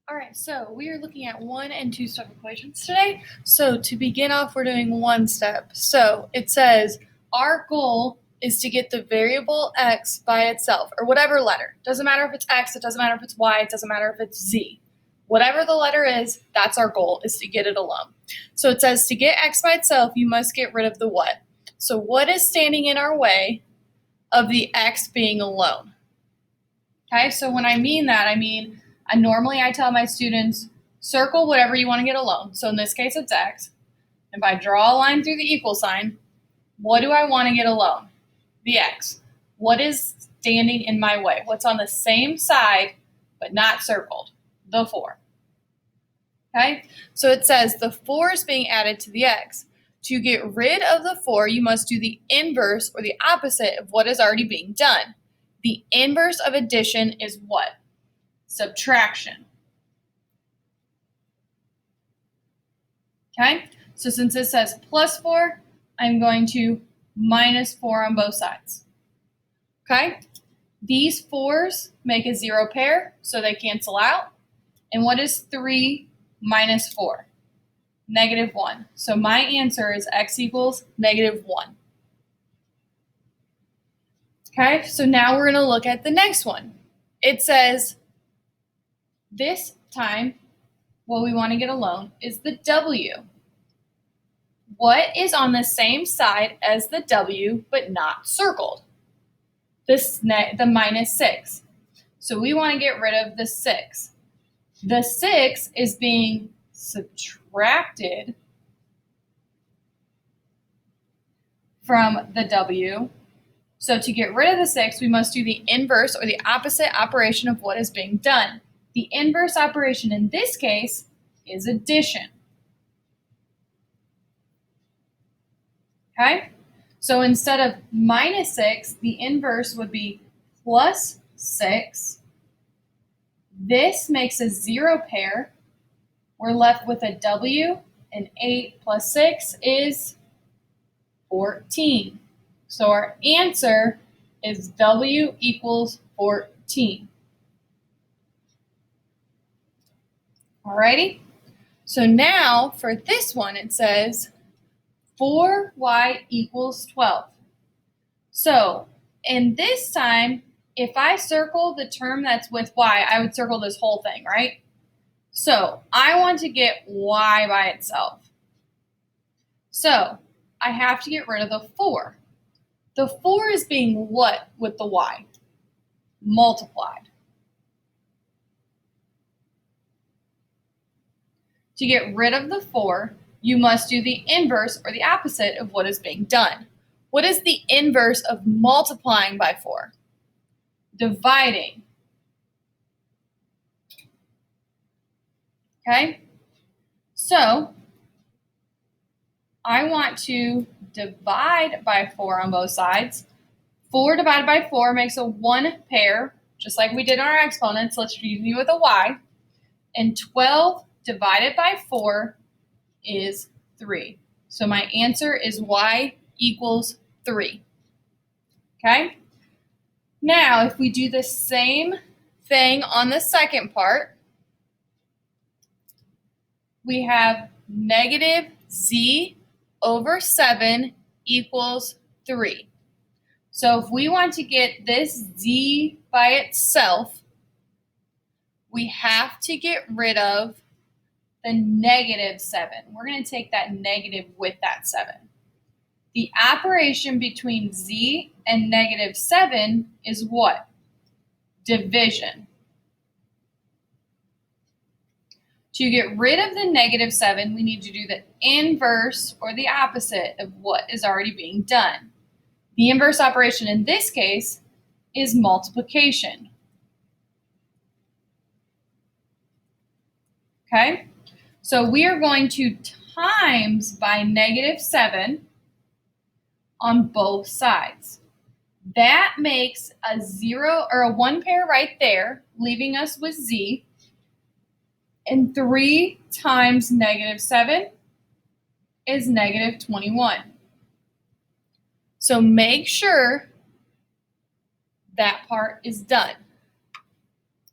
All right, so we are looking at 1 and 2 step equations today. So to begin off, we're doing 1 step. So it says our goal is to get the variable x by itself, or whatever letter. Doesn't matter if it's x, it doesn't matter if it's y, it doesn't matter if it's z. Whatever the letter is, that's our goal, is to get it alone. So it says to get x by itself, you must get rid of the what. So what is standing in our way of the x being alone? Okay, so when I mean that, I mean, normally I tell my students, circle whatever you want to get alone. So in this case, it's x. If I draw a line through the equal sign, what do I want to get alone? The x. What is standing in my way? What's on the same side but not circled? The 4. Okay, so it says the 4 is being added to the x. To get rid of the 4, you must do the inverse or the opposite of what is already being done. The inverse of addition is what? Subtraction. Okay, so since it says plus 4, I'm going to minus 4 on both sides. Okay, these 4's make a 0 pair, so they cancel out. And what is 3 minus 4? -1. So my answer is x equals -1. Okay, so now we're going to look at the next one. It says this time what we want to get alone is the w. What is on the same side as the w but not circled? The -6. So we want to get rid of the 6. The 6 is being subtracted from the w. So to get rid of the 6, we must do the inverse or the opposite operation of what is being done. The inverse operation in this case is addition. Okay? So instead of -6, the inverse would be +6. This makes a 0 pair. We're left with a w, and 8 plus 6 is 14. So our answer is w equals 14. Alrighty? So now for this one, it says 4y equals 12. So in this time, if I circle the term that's with y, I would circle this whole thing, right? So I want to get y by itself. So I have to get rid of the 4. The 4 is being what with the y? Multiplied. To get rid of the 4, you must do the inverse or the opposite of what is being done. What is the inverse of multiplying by 4? Dividing. Okay? So I want to divide by 4 on both sides. 4 divided by 4 makes a 1 pair, just like we did on our exponents. Let's use it with a y. And 12 divided by 4 is 3. So my answer is y equals 3. Okay? Now, if we do the same thing on the second part, we have -z over 7 equals 3. So if we want to get this z by itself, we have to get rid of the -7. We're going to take that negative with that 7. The operation between z and -7 is what? Division. To get rid of the -7, we need to do the inverse or the opposite of what is already being done. The inverse operation in this case is multiplication. Okay? So we are going to times by -7 on both sides. That makes a 0 or a 1 pair right there, leaving us with z. And 3 times -7 is -21. So make sure that part is done.